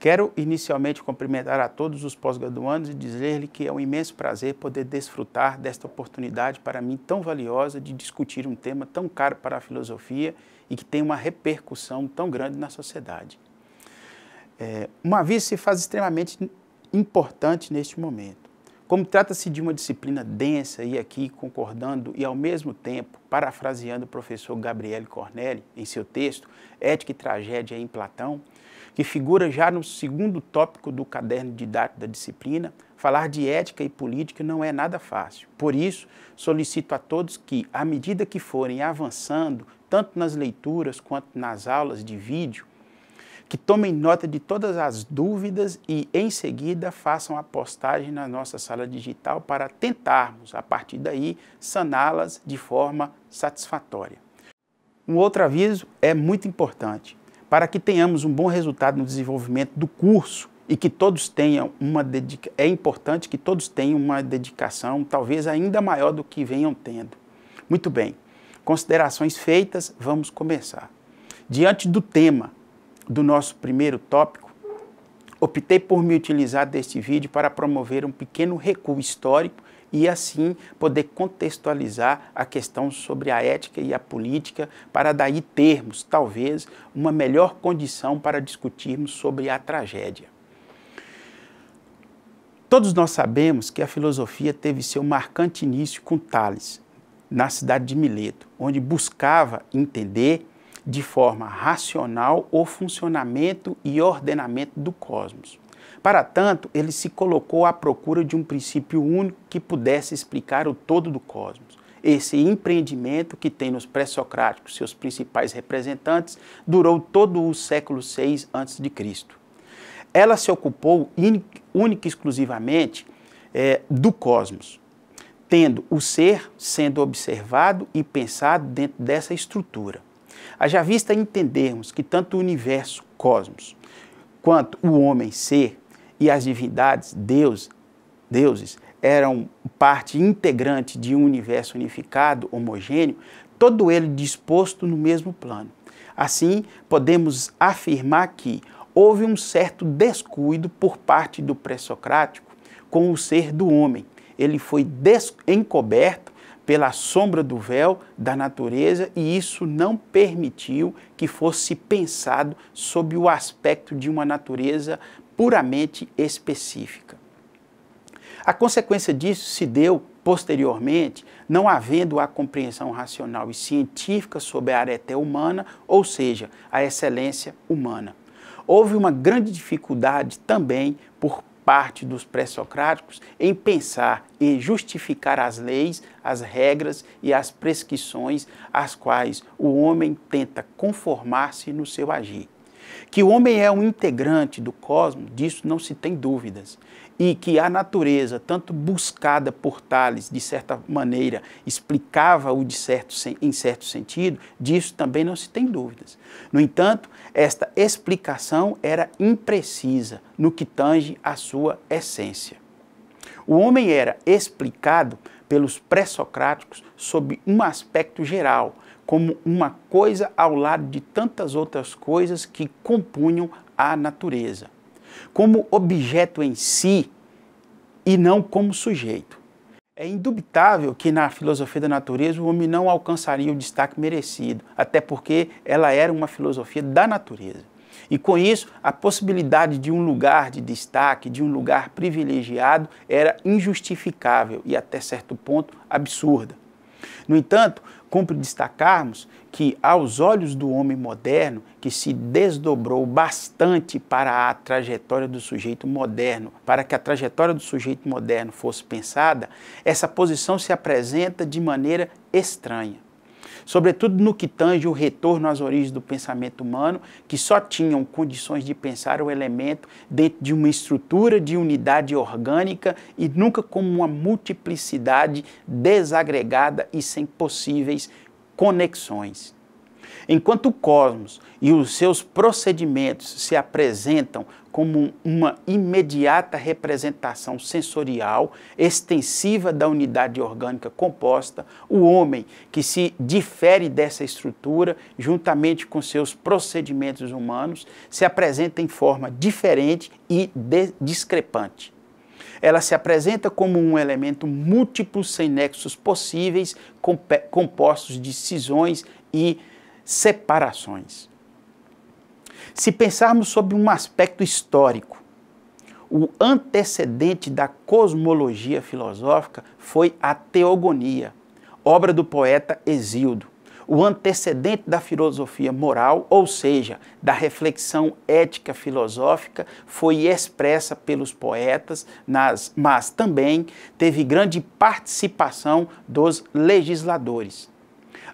Quero inicialmente cumprimentar a todos os pós-graduandos e dizer-lhe que é um imenso prazer poder desfrutar desta oportunidade para mim tão valiosa de discutir um tema tão caro para a filosofia e que tem uma repercussão tão grande na sociedade. Um aviso se faz extremamente importante neste momento. Como trata-se de uma disciplina densa e aqui concordando e ao mesmo tempo parafraseando o professor Gabriele Cornelli em seu texto Ética e Tragédia em Platão, que figura já no segundo tópico do caderno didático da disciplina, falar de ética e política não é nada fácil. Por isso, solicito a todos que, à medida que forem avançando, tanto nas leituras quanto nas aulas de vídeo, que tomem nota de todas as dúvidas e, em seguida, façam a postagem na nossa sala digital para tentarmos, a partir daí, saná-las de forma satisfatória. Um outro aviso é muito importante. Para que tenhamos um bom resultado no desenvolvimento do curso e que todos tenham é importante que todos tenham uma dedicação, talvez ainda maior do que venham tendo. Muito bem, considerações feitas, vamos começar. Diante do tema do nosso primeiro tópico, optei por me utilizar deste vídeo para promover um pequeno recuo histórico e assim poder contextualizar a questão sobre a ética e a política para daí termos, talvez, uma melhor condição para discutirmos sobre a tragédia. Todos nós sabemos que a filosofia teve seu marcante início com Tales, na cidade de Mileto, onde buscava entender de forma racional o funcionamento e ordenamento do cosmos. Para tanto, ele se colocou à procura de um princípio único que pudesse explicar o todo do cosmos. Esse empreendimento, que tem nos pré-socráticos seus principais representantes, durou todo o século VI a.C. Ela se ocupou única e exclusivamente do cosmos, tendo o ser sendo observado e pensado dentro dessa estrutura. Haja vista entendermos que tanto o universo, cosmos, quanto o homem, ser, e as divindades, deuses, eram parte integrante de um universo unificado, homogêneo, todo ele disposto no mesmo plano. Assim, podemos afirmar que houve um certo descuido por parte do pré-socrático com o ser do homem. Ele foi encoberto pela sombra do véu da natureza e isso não permitiu que fosse pensado sob o aspecto de uma natureza puramente específica. A consequência disso se deu posteriormente, não havendo a compreensão racional e científica sobre a areté humana, ou seja, a excelência humana. Houve uma grande dificuldade também por parte dos pré-socráticos em pensar e justificar as leis, as regras e as prescrições às quais o homem tenta conformar-se no seu agir. Que o homem é um integrante do cosmos, disso não se tem dúvidas. E que a natureza, tanto buscada por Tales, de certa maneira, explicava-o em certo sentido, disso também não se tem dúvidas. No entanto, esta explicação era imprecisa no que tange à sua essência. O homem era explicado pelos pré-socráticos sob um aspecto geral, como uma coisa ao lado de tantas outras coisas que compunham a natureza, como objeto em si e não como sujeito. É indubitável que na filosofia da natureza o homem não alcançaria o destaque merecido, até porque ela era uma filosofia da natureza. E com isso, a possibilidade de um lugar de destaque, de um lugar privilegiado, era injustificável e até certo ponto absurda. No entanto, cumpre destacarmos que, aos olhos do homem moderno, que se desdobrou bastante para a trajetória do sujeito moderno, para que a trajetória do sujeito moderno fosse pensada, essa posição se apresenta de maneira estranha. Sobretudo no que tange o retorno às origens do pensamento humano, que só tinham condições de pensar o elemento dentro de uma estrutura de unidade orgânica e nunca como uma multiplicidade desagregada e sem possíveis conexões. Enquanto o cosmos e os seus procedimentos se apresentam como uma imediata representação sensorial extensiva da unidade orgânica composta, o homem que se difere dessa estrutura, juntamente com seus procedimentos humanos, se apresenta em forma diferente e discrepante. Ela se apresenta como um elemento múltiplo sem nexos possíveis, compostos de cisões e separações. Se pensarmos sobre um aspecto histórico, o antecedente da cosmologia filosófica foi a teogonia, obra do poeta Hesíodo. O antecedente da filosofia moral, ou seja, da reflexão ética filosófica, foi expressa pelos poetas, mas também teve grande participação dos legisladores.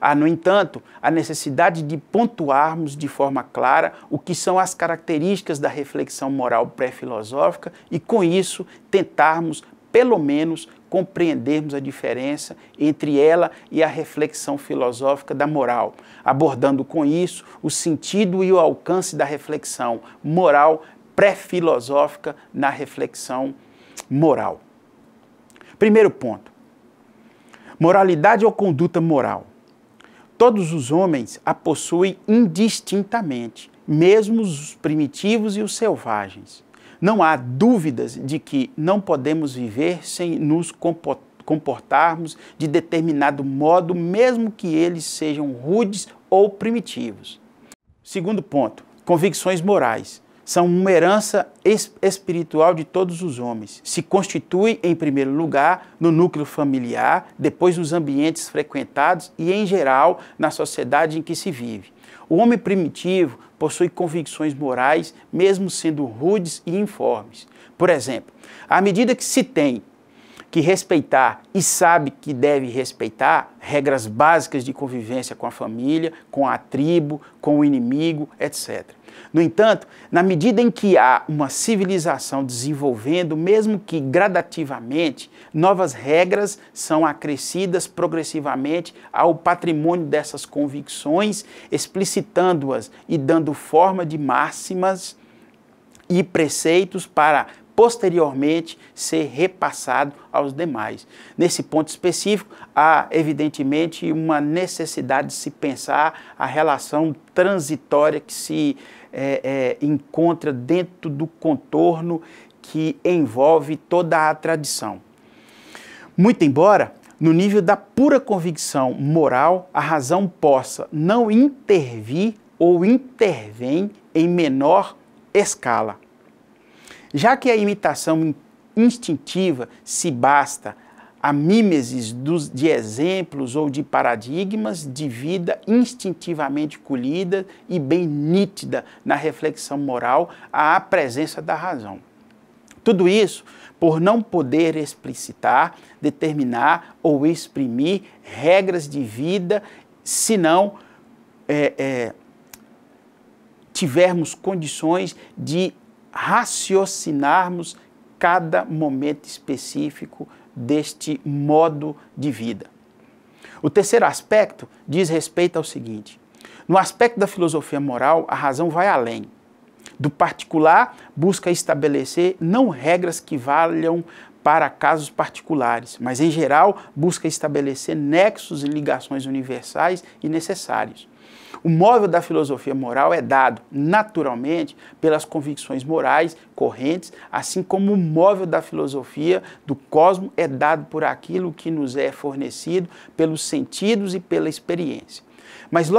Há, no entanto, a necessidade de pontuarmos de forma clara o que são as características da reflexão moral pré-filosófica e, com isso, tentarmos, pelo menos, compreendermos a diferença entre ela e a reflexão filosófica da moral, abordando com isso o sentido e o alcance da reflexão moral pré-filosófica na reflexão moral. Primeiro ponto: moralidade ou conduta moral. Todos os homens a possuem indistintamente, mesmo os primitivos e os selvagens. Não há dúvidas de que não podemos viver sem nos comportarmos de determinado modo, mesmo que eles sejam rudes ou primitivos. Segundo ponto, convicções morais. São uma herança espiritual de todos os homens. Se constituem, em primeiro lugar, no núcleo familiar, depois nos ambientes frequentados e, em geral, na sociedade em que se vive. O homem primitivo possui convicções morais, mesmo sendo rudes e informes. Por exemplo, à medida que se tem que respeitar e sabe que deve respeitar regras básicas de convivência com a família, com a tribo, com o inimigo, etc. No entanto, na medida em que há uma civilização desenvolvendo, mesmo que gradativamente, novas regras são acrescidas progressivamente ao patrimônio dessas convicções, explicitando-as e dando forma de máximas e preceitos para posteriormente ser repassado aos demais. Nesse ponto específico, há evidentemente uma necessidade de se pensar a relação transitória que se encontra dentro do contorno que envolve toda a tradição. Muito embora, no nível da pura convicção moral, a razão possa não intervir ou intervém em menor escala. Já que a imitação instintiva se basta a mímesis de exemplos ou de paradigmas de vida instintivamente colhida e bem nítida na reflexão moral, há a presença da razão. Tudo isso por não poder explicitar, determinar ou exprimir regras de vida, se não tivermos condições de raciocinarmos cada momento específico deste modo de vida. O terceiro aspecto diz respeito ao seguinte: no aspecto da filosofia moral, a razão vai além. Do particular, busca estabelecer não regras que valham para casos particulares, mas, em geral, busca estabelecer nexos e ligações universais e necessários. O móvel da filosofia moral é dado, naturalmente, pelas convicções morais correntes, assim como o móvel da filosofia do cosmos é dado por aquilo que nos é fornecido pelos sentidos e pela experiência. Mas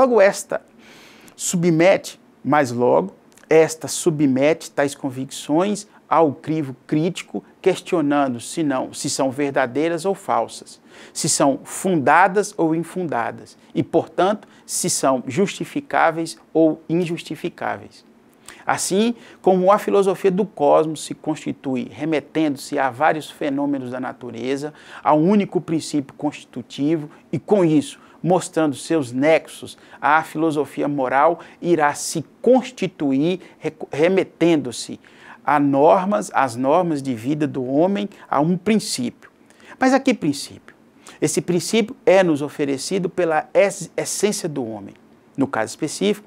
esta submete tais convicções ao crivo crítico, questionando se são verdadeiras ou falsas, se são fundadas ou infundadas e, portanto, se são justificáveis ou injustificáveis. Assim como a filosofia do cosmos se constitui remetendo-se a vários fenômenos da natureza, a um único princípio constitutivo e, com isso, mostrando seus nexos, a filosofia moral irá se constituir remetendo-se às normas de vida do homem, a um princípio. Mas a que princípio? Esse princípio é nos oferecido pela essência do homem. No caso específico,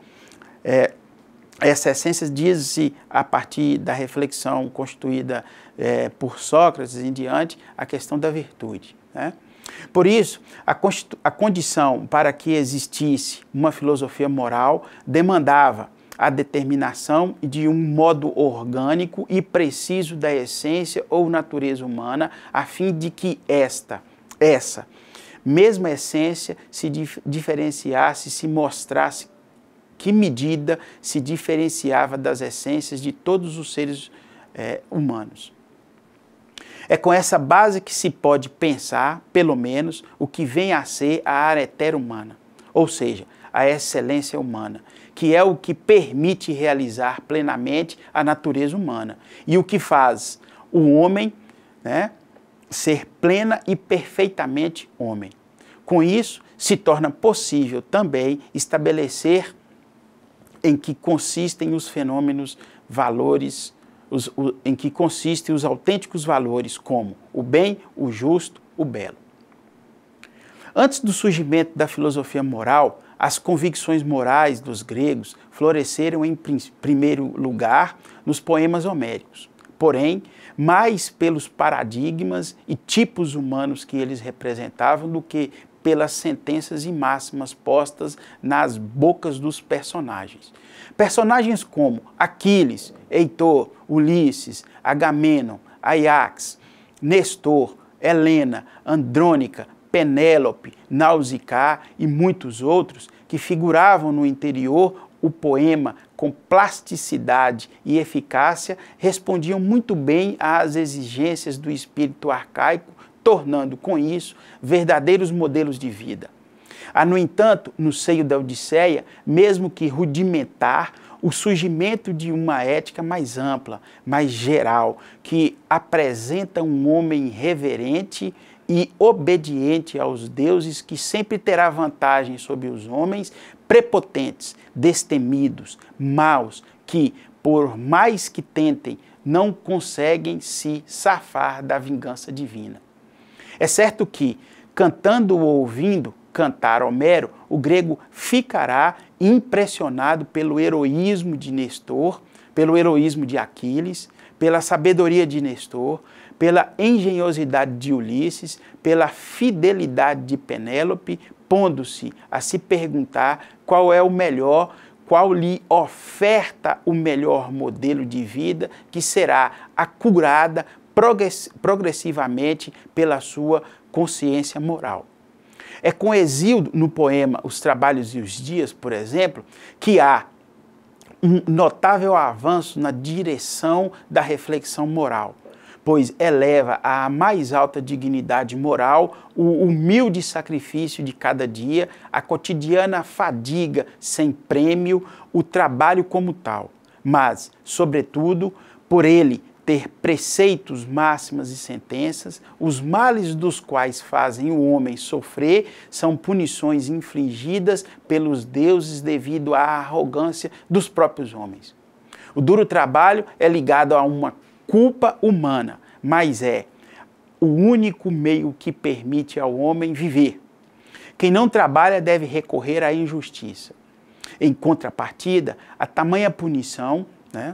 essa essência diz-se, a partir da reflexão constituída por Sócrates em diante, a questão da virtude, né? Por isso, a condição para que existisse uma filosofia moral demandava a determinação de um modo orgânico e preciso da essência ou natureza humana, a fim de que essa mesma essência se diferenciasse, se mostrasse que medida se diferenciava das essências de todos os seres humanos. É com essa base que se pode pensar, pelo menos, o que vem a ser a aretera humana, ou seja, a excelência humana, que é o que permite realizar plenamente a natureza humana e o que faz o homem, né, ser plena e perfeitamente homem. Com isso, se torna possível também estabelecer em que consistem os fenômenos, valores, em que consistem os autênticos valores como o bem, o justo, o belo. Antes do surgimento da filosofia moral, as convicções morais dos gregos floresceram em primeiro lugar nos poemas homéricos. Porém, mais pelos paradigmas e tipos humanos que eles representavam do que pelas sentenças e máximas postas nas bocas dos personagens. Personagens como Aquiles, Heitor, Ulisses, Agamemnon, Ajax, Nestor, Helena, Andrônica, Penélope, Nausicaa e muitos outros que figuravam no interior o poema com plasticidade e eficácia, respondiam muito bem às exigências do espírito arcaico, tornando com isso verdadeiros modelos de vida. Há, no entanto, no seio da Odisseia, mesmo que rudimentar, o surgimento de uma ética mais ampla, mais geral, que apresenta um homem reverente e obediente aos deuses, que sempre terá vantagem sobre os homens prepotentes, destemidos, maus, que, por mais que tentem, não conseguem se safar da vingança divina. É certo que, cantando ou ouvindo cantar Homero, o grego ficará impressionado pelo heroísmo de Nestor, pelo heroísmo de Aquiles, pela sabedoria de Nestor, pela engenhosidade de Ulisses, pela fidelidade de Penélope, pondo-se a se perguntar qual é o melhor, qual lhe oferta o melhor modelo de vida que será acurada progressivamente pela sua consciência moral. É com Hesíodo, no poema Os Trabalhos e os Dias, por exemplo, que há um notável avanço na direção da reflexão moral, pois eleva à mais alta dignidade moral o humilde sacrifício de cada dia, a cotidiana fadiga sem prêmio, o trabalho como tal, mas, sobretudo, por ele ter preceitos, máximas e sentenças, os males dos quais fazem o homem sofrer são punições infligidas pelos deuses devido à arrogância dos próprios homens. O duro trabalho é ligado a uma culpa humana, mas é o único meio que permite ao homem viver. Quem não trabalha deve recorrer à injustiça. Em contrapartida, a tamanha punição, né?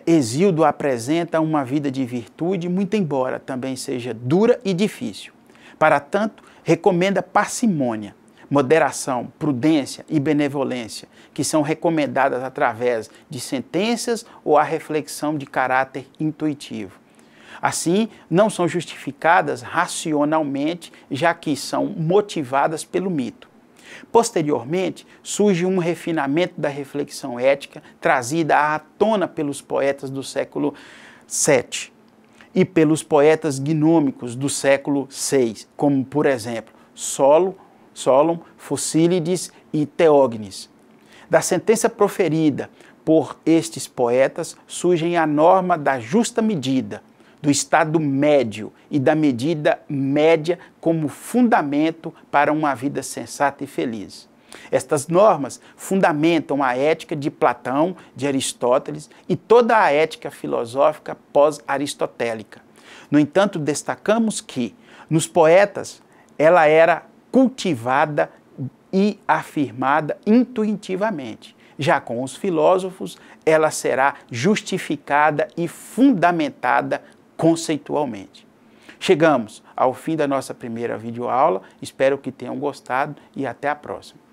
Hesíodo apresenta uma vida de virtude, muito embora também seja dura e difícil. Para tanto, recomenda parcimônia, moderação, prudência e benevolência, que são recomendadas através de sentenças ou a reflexão de caráter intuitivo. Assim, não são justificadas racionalmente, já que são motivadas pelo mito. Posteriormente, surge um refinamento da reflexão ética trazida à tona pelos poetas do século VII e pelos poetas gnômicos do século VI, como, por exemplo, Solon, Focílides e Teógenes. Da sentença proferida por estes poetas surge a norma da justa medida, do estado médio e da medida média como fundamento para uma vida sensata e feliz. Estas normas fundamentam a ética de Platão, de Aristóteles e toda a ética filosófica pós-aristotélica. No entanto, destacamos que, nos poetas, ela era cultivada e afirmada intuitivamente, Já com os filósofos, ela será justificada e fundamentada conceitualmente. Chegamos ao fim da nossa primeira videoaula, espero que tenham gostado e até a próxima.